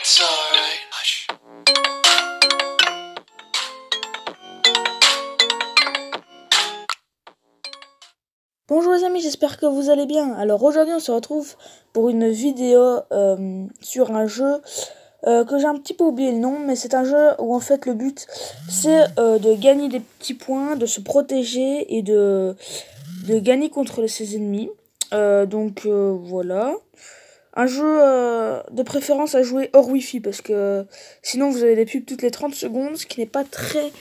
It's alright. Hush. Bonjour les amis, j'espère que vous allez bien. Alors aujourd'hui on se retrouve pour une vidéo sur un jeu que j'ai un petit peu oublié le nom, mais c'est un jeu où en fait le but c'est de gagner des petits points, de se protéger et de gagner contre ses ennemis. Voilà. Un jeu de préférence à jouer hors wifi parce que sinon vous avez des pubs toutes les 30 secondes, ce qui n'est pas très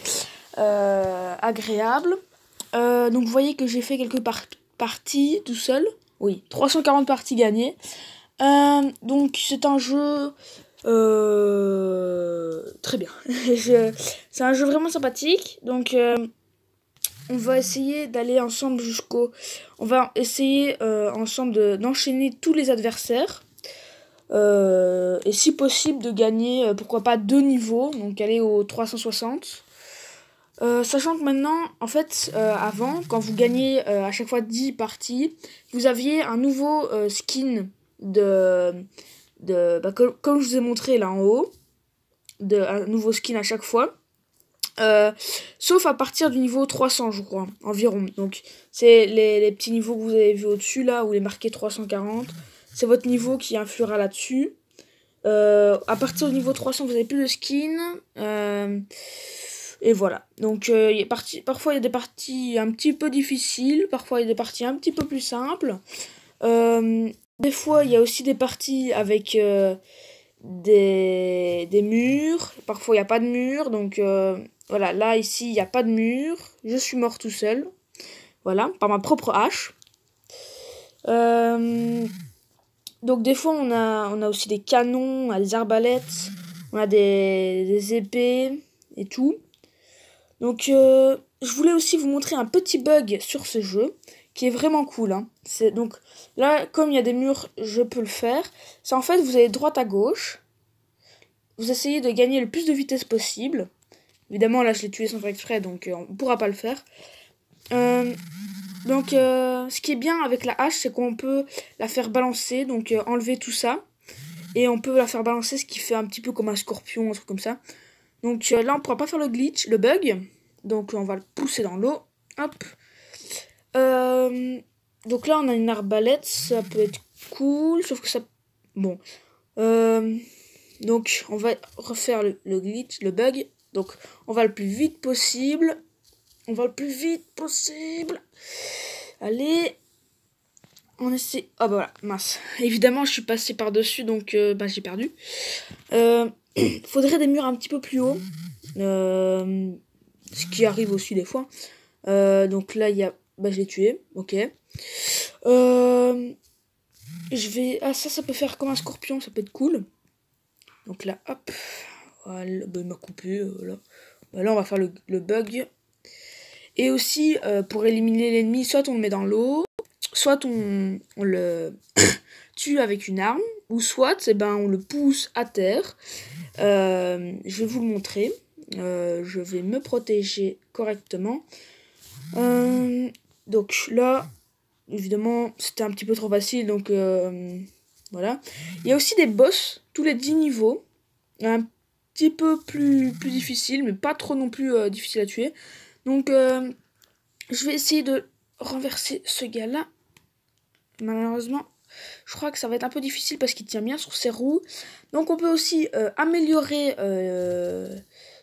agréable. Donc vous voyez que j'ai fait quelques parties tout seul. Oui, 340 parties gagnées. Donc c'est un jeu très bien. C'est un jeu vraiment sympathique. Donc on va essayer d'aller ensemble On va essayer ensemble d'enchaîner tous les adversaires. Et si possible de gagner, pourquoi pas 2 niveaux. Donc aller au 360. Sachant que maintenant, en fait, avant, quand vous gagnez à chaque fois 10 parties, vous aviez un nouveau skin comme je vous ai montré là en haut, un nouveau skin à chaque fois. Sauf à partir du niveau 300, je crois, environ. Donc, c'est les petits niveaux que vous avez vus au-dessus là, où il est marqué 340. C'est votre niveau qui influera là-dessus. À partir du niveau 300, vous n'avez plus de skin. Et voilà. Donc, parfois, il y a des parties un petit peu difficiles. Parfois, il y a des parties un petit peu plus simples. Des fois, il y a aussi des parties avec des murs. Parfois, il n'y a pas de mur. Donc, voilà. Là, ici, il n'y a pas de mur. Je suis mort tout seul. Voilà. Par ma propre hache. Donc, des fois, on a aussi des canons, on a des arbalètes, on a des épées et tout. Donc, je voulais aussi vous montrer un petit bug sur ce jeu, qui est vraiment cool. Hein. Donc, là, comme il y a des murs, je peux le faire. C'est en fait, vous allez de droite à gauche. Vous essayez de gagner le plus de vitesse possible. Évidemment, là, je l'ai tué sans faire exprès, donc on ne pourra pas le faire. Ce qui est bien avec la hache, c'est qu'on peut la faire balancer, donc enlever tout ça. Et on peut la faire balancer, ce qui fait un petit peu comme un scorpion, un truc comme ça. Donc là, on ne pourra pas faire le glitch, le bug. Donc on va le pousser dans l'eau. Hop. Donc là, on a une arbalète. Ça peut être cool, sauf que ça... Bon. Donc on va refaire le glitch, le bug. Donc on va le plus vite possible. Allez. On essaie... Ah bah voilà, mince. Évidemment, je suis passé par-dessus, donc j'ai perdu. Faudrait des murs un petit peu plus hauts. Ce qui arrive aussi des fois. Donc là, il y a... je l'ai tué, ok. Je vais... Ah, ça peut faire comme un scorpion, ça peut être cool. Donc là, hop. Voilà, il m'a coupé, voilà. Là, on va faire le bug. Et aussi, pour éliminer l'ennemi, soit on le met dans l'eau, soit on le tue avec une arme, ou soit on le pousse à terre. Je vais vous le montrer. Je vais me protéger correctement. Donc là, évidemment, c'était un petit peu trop facile, donc voilà. Il y a aussi des boss, tous les 10 niveaux. Un petit peu plus difficile, mais pas trop non plus difficile à tuer. Donc, je vais essayer de renverser ce gars-là. Malheureusement, je crois que ça va être un peu difficile parce qu'il tient bien sur ses roues. Donc, on peut aussi améliorer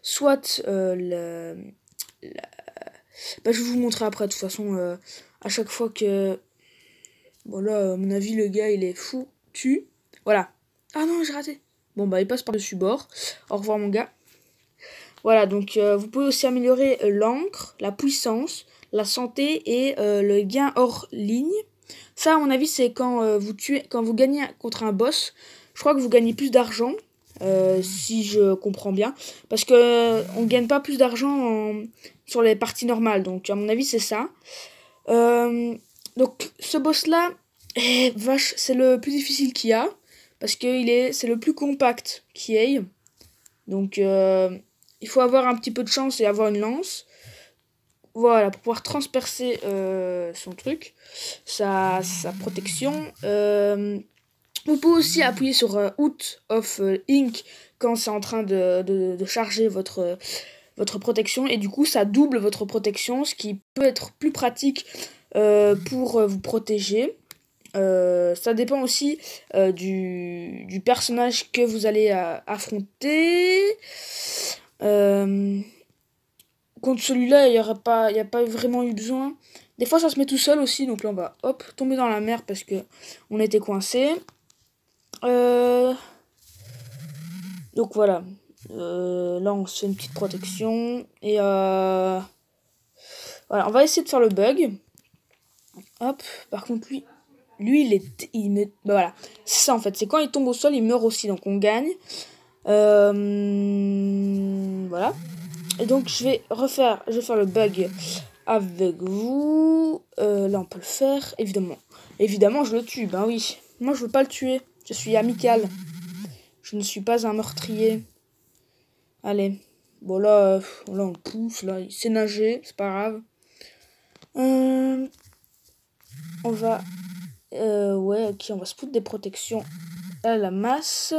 soit je vais vous montrer après. De toute façon, à chaque fois que... Bon là, à mon avis, le gars, il est foutu. Voilà. Ah non, j'ai raté. Bon, il passe par-dessus bord. Au revoir, mon gars. Voilà, donc vous pouvez aussi améliorer l'encre, la puissance, la santé et le gain hors ligne. Ça, à mon avis, c'est quand vous gagnez contre un boss. Je crois que vous gagnez plus d'argent, si je comprends bien. Parce que on gagne pas plus d'argent sur les parties normales. Donc, à mon avis, c'est ça. Donc, ce boss-là, vache, c'est le plus difficile qu'il y a. Parce que c'est le plus compact qu'il y ait. Donc, il faut avoir un petit peu de chance et avoir une lance. Voilà, pour pouvoir transpercer son truc, sa protection. Vous pouvez aussi appuyer sur Out of Ink quand c'est en train de charger votre protection. Et du coup, ça double votre protection, ce qui peut être plus pratique pour vous protéger. Ça dépend aussi du personnage que vous allez affronter. Contre celui-là, il n'y a pas vraiment eu besoin. Des fois, ça se met tout seul aussi. Donc là, on va hop, tomber dans la mer parce que on était coincé. Donc voilà. Là, on se fait une petite protection. Et voilà, on va essayer de faire le bug. Hop, par contre, lui, bah voilà, c'est ça en fait. C'est quand il tombe au sol, il meurt aussi. Donc on gagne. Voilà. Et donc je vais faire le bug avec vous. Là, on peut le faire, évidemment. Évidemment, je le tue. Ben oui. Moi, je veux pas le tuer. Je suis amical. Je ne suis pas un meurtrier. Allez. Bon, là on le pousse. Là, il sait nager. C'est pas grave. On va... ouais, ok, on va se foutre des protections à la masse.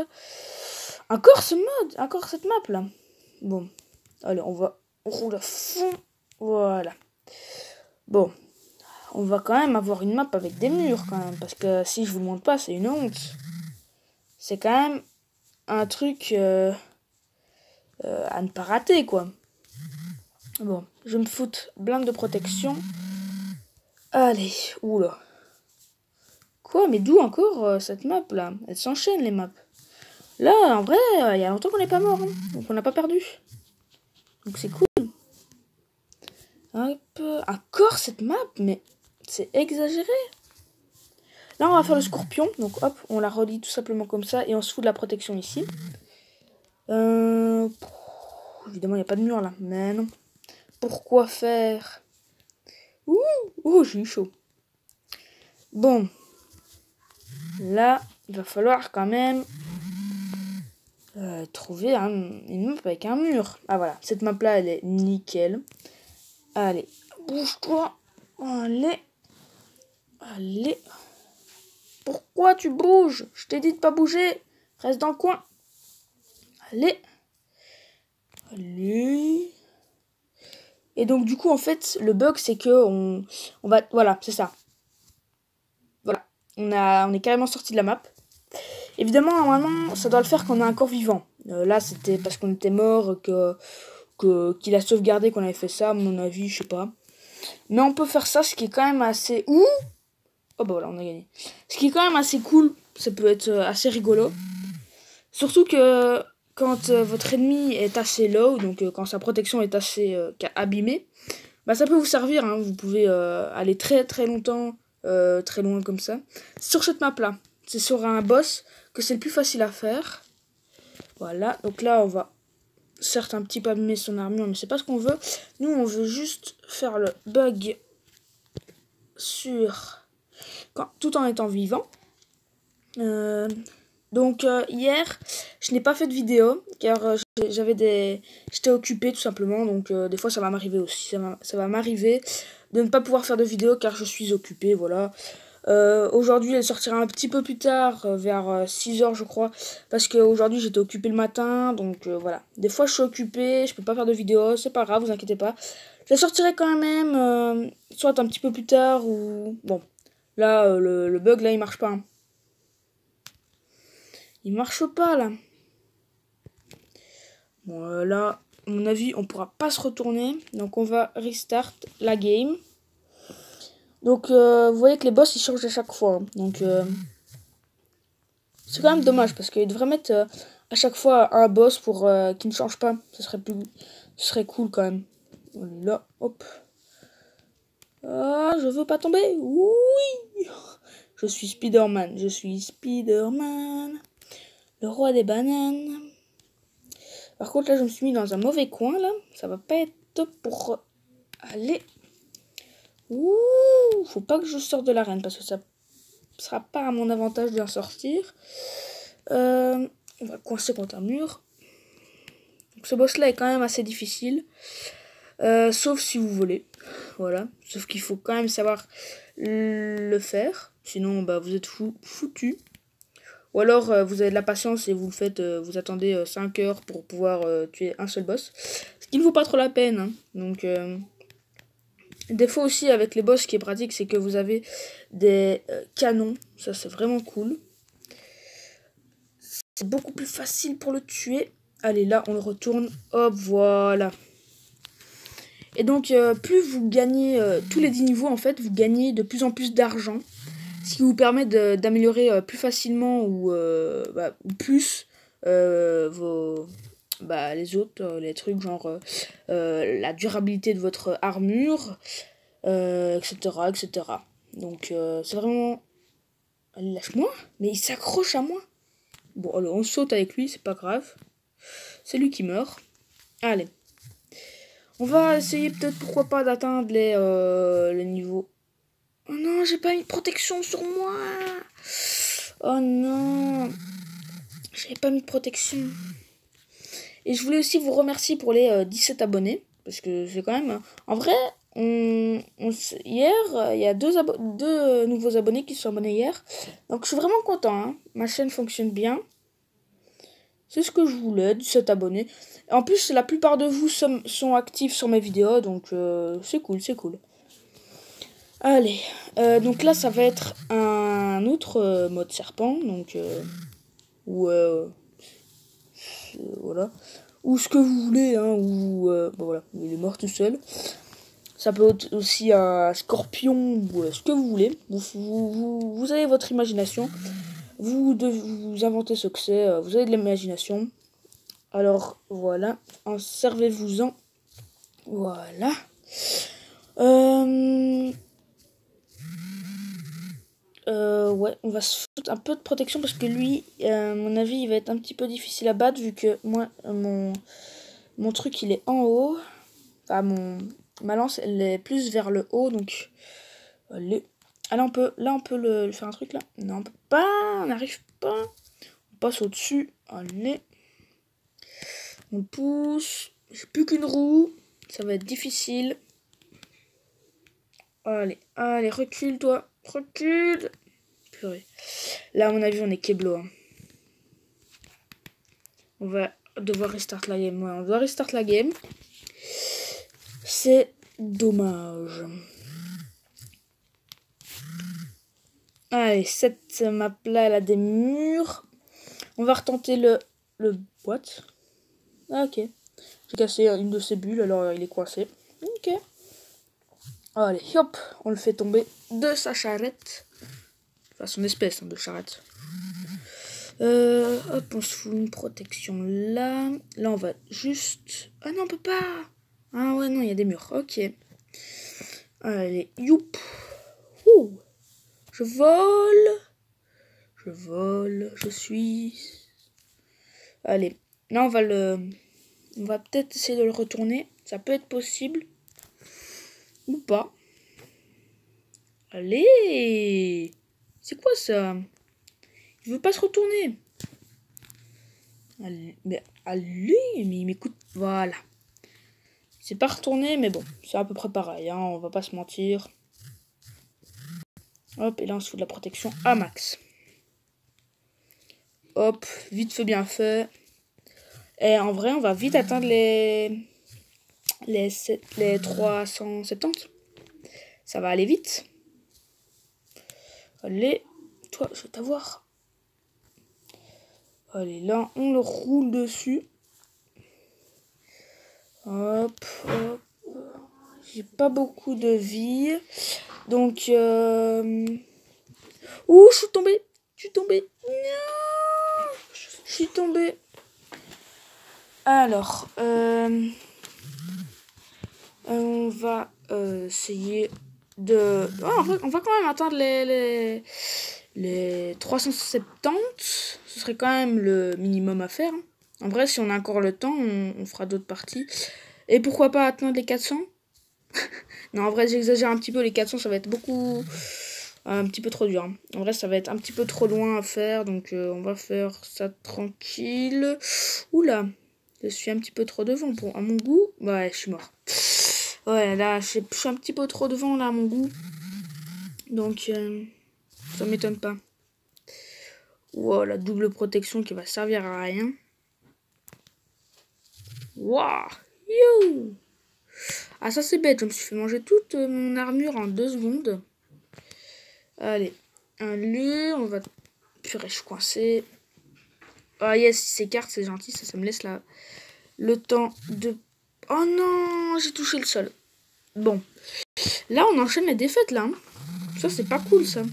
Encore ce mode, encore cette map là. Bon, allez, on roule à fond. Voilà. Bon, on va quand même avoir une map avec des murs quand même. Parce que si je vous le montre pas, c'est une honte. C'est quand même un truc à ne pas rater quoi. Bon, je me foute blinde de protection. Allez, oula. Quoi, mais d'où encore cette map là? Elle s'enchaîne les maps. Là, en vrai, il y a longtemps qu'on n'est pas mort. Hein. Donc on n'a pas perdu. Donc c'est cool. Hop. Encore cette map, mais c'est exagéré. Là, on va faire le scorpion. Donc hop, on la relie tout simplement comme ça. Et on se fout de la protection ici. Évidemment, il n'y a pas de mur là. Mais non. Pourquoi faire? Ouh, j'ai eu chaud. Bon. Là, il va falloir quand même trouver une map avec un mur. Ah voilà, cette map là, elle est nickel. Allez, bouge-toi. Allez. Pourquoi tu bouges? Je t'ai dit de pas bouger. Reste dans le coin. Allez. Et donc du coup, en fait, le bug, c'est que on va... Voilà, c'est ça. Voilà. On est carrément sorti de la map. Évidemment, normalement, ça doit le faire quand on est encore vivant. Là, c'était parce qu'on était mort qu'il a sauvegardé qu'on avait fait ça, à mon avis, je sais pas. Mais on peut faire ça, ce qui est quand même assez... Oh bah voilà, on a gagné. Ce qui est quand même assez cool, ça peut être assez rigolo. Surtout que quand votre ennemi est assez low, donc quand sa protection est assez abîmée, bah ça peut vous servir, hein. Vous pouvez aller très très longtemps, très loin comme ça. Sur cette map là, c'est sur un boss que c'est le plus facile à faire. Voilà, donc là on va certes un petit peu abîmer son armure, mais c'est pas ce qu'on veut. Nous on veut juste faire le bug tout en étant vivant. Donc hier, je n'ai pas fait de vidéo car j'étais occupé tout simplement. Donc des fois ça va m'arriver aussi. Ça va m'arriver de ne pas pouvoir faire de vidéo car je suis occupé. Voilà. Aujourd'hui, elle sortira un petit peu plus tard, vers 6h je crois, parce qu'aujourd'hui j'étais occupé le matin. Donc voilà. Des fois je suis occupé, je peux pas faire de vidéo, c'est pas grave, vous inquiétez pas. Je la sortirai quand même, soit un petit peu plus tard ou bon. Là, le bug là il marche pas. Hein. Il marche pas là. Bon là, à mon avis, on pourra pas se retourner. Donc on va restart la game. Donc vous voyez que les boss ils changent à chaque fois. Hein. Donc c'est quand même dommage parce qu'ils devraient mettre à chaque fois un boss pour qui ne change pas. Ce serait cool quand même. Là, hop. Ah, je veux pas tomber. Oui. Je suis Spider-Man. Je suis Spider-Man. Le roi des bananes. Par contre, là, je me suis mis dans un mauvais coin, là. Ça va pas être top pour aller. Ouh, faut pas que je sorte de l'arène, parce que ça sera pas à mon avantage d'en sortir. On va coincer contre un mur. Donc, ce boss-là est quand même assez difficile. Sauf si vous voulez. Voilà. Sauf qu'il faut quand même savoir le faire. Sinon, bah, vous êtes foutu. Ou alors vous avez de la patience et vous le faites, vous attendez 5 heures pour pouvoir tuer un seul boss. Ce qui ne vaut pas trop la peine. Hein. Donc des fois aussi avec les boss, ce qui est pratique, c'est que vous avez des canons. Ça c'est vraiment cool. C'est beaucoup plus facile pour le tuer. Allez, là on le retourne. Hop, voilà. Et donc plus vous gagnez tous les 10 niveaux, en fait, vous gagnez de plus en plus d'argent. Ce qui vous permet d'améliorer plus facilement ou plus les autres, les trucs genre la durabilité de votre armure, etc., etc. Donc c'est vraiment... Allez, lâche-moi. Mais il s'accroche à moi. Bon, alors on saute avec lui, c'est pas grave. C'est lui qui meurt. Allez. On va essayer peut-être, pourquoi pas, d'atteindre les niveaux. Oh non, j'ai pas mis de protection sur moi. Oh non. J'avais pas mis de protection. Et je voulais aussi vous remercier pour les 17 abonnés. Parce que c'est quand même... En vrai, hier, il y a deux nouveaux abonnés qui sont abonnés hier. Donc je suis vraiment content. Hein. Ma chaîne fonctionne bien. C'est ce que je voulais, 17 abonnés. En plus, la plupart de vous sont actifs sur mes vidéos. Donc c'est cool, c'est cool. Allez, donc là ça va être un autre mode serpent, donc voilà, ou ce que vous voulez, hein, ou voilà, il est mort tout seul. Ça peut être aussi un scorpion ou ce que vous voulez. Vous avez votre imagination. Vous inventez ce que c'est. Vous avez de l'imagination. Alors voilà, servez-vous-en. Voilà. Ouais, on va se foutre un peu de protection parce que lui, à mon avis, il va être un petit peu difficile à battre vu que moi, mon truc, il est en haut. Enfin, ma lance, elle est plus vers le haut, donc... Allez, on peut le faire un truc, là. Non, on peut pas, on n'arrive pas. On passe au-dessus, allez. On pousse. J'ai plus qu'une roue. Ça va être difficile. Allez, recule, toi. Recule. Purée. Là, à mon avis, on est Keblo. Hein. On va devoir restart la game. Ouais, on doit restart la game. C'est dommage. Allez, cette map-là, elle a des murs. On va retenter le boîte. Ah, ok. J'ai cassé une de ses bulles, alors il est coincé. Ok. Allez, hop, on le fait tomber de sa charrette. Enfin, son espèce de charrette. Hop, on se fout une protection là. Là, on va juste... Ah non, on peut pas. Ah ouais, non, il y a des murs. Ok. Allez, youp. Ouh. Je vole. Je suis... Allez, là, on va peut-être essayer de le retourner. Ça peut être possible. Ou pas. Allez. C'est quoi ça? Il veut pas se retourner. Allez, mais il m'écoute. Voilà. C'est pas retourné, mais bon, c'est à peu près pareil, hein, on va pas se mentir. Hop, et là on se fout de la protection à max. Hop, vite fait, bien fait. Et en vrai, on va vite atteindre les 370. Ça va aller vite. Allez, toi, je vais t'avoir. Allez, là, on le roule dessus. Hop, hop. J'ai pas beaucoup de vie. Donc, ouh, je suis tombée. Non, je suis tombée. Alors, on va essayer de... Oh, on va quand même atteindre les 370. Ce serait quand même le minimum à faire. Hein. En vrai, si on a encore le temps, on fera d'autres parties. Et pourquoi pas atteindre les 400? Non, en vrai, j'exagère un petit peu. Les 400, ça va être beaucoup... un petit peu trop dur. Hein. En vrai, ça va être un petit peu trop loin à faire. Donc, on va faire ça tranquille. Oula, je suis un petit peu trop devant à mon goût. Ouais, je suis mort. Ouais, là, je suis un petit peu trop devant, là, à mon goût. Donc, ça m'étonne pas. Wow, la double protection qui va servir à rien. Waouh, you. Ah, ça c'est bête, je me suis fait manger toute mon armure en 2 secondes. Allez, allez, on va... Purée, je suis coincé. Ah yes, il s'écarte, c'est gentil, ça me laisse là le temps de... Oh non, j'ai touché le sol. Bon, là on enchaîne les défaites là. Hein. Ça c'est pas cool ça.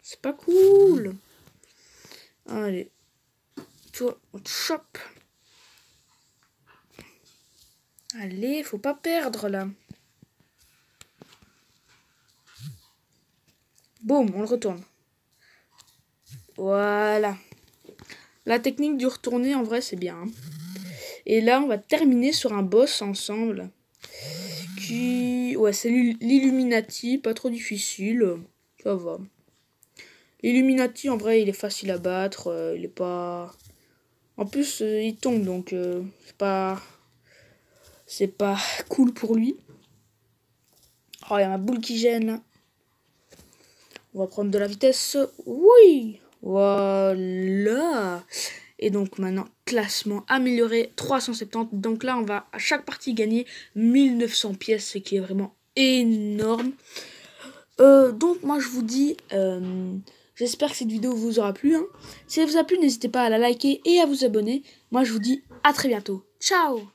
C'est pas cool. Allez, toi, on te chope. Allez, faut pas perdre là. Boum, on le retourne. Voilà. La technique du retourner, en vrai, c'est bien. Hein. Et là, on va terminer sur un boss ensemble. Ouais, c'est l'Illuminati, pas trop difficile. Ça va. L'Illuminati, en vrai, il est facile à battre. Il est pas... En plus, il tombe, donc c'est pas cool pour lui. Oh, il y a ma boule qui gêne, là. On va prendre de la vitesse. Oui. Voilà. Et donc maintenant, classement amélioré 370. Donc là, on va à chaque partie gagner 1900 pièces, ce qui est vraiment énorme. Donc moi, je vous dis, j'espère que cette vidéo vous aura plu. Hein. Si elle vous a plu, n'hésitez pas à la liker et à vous abonner. Moi, je vous dis à très bientôt. Ciao!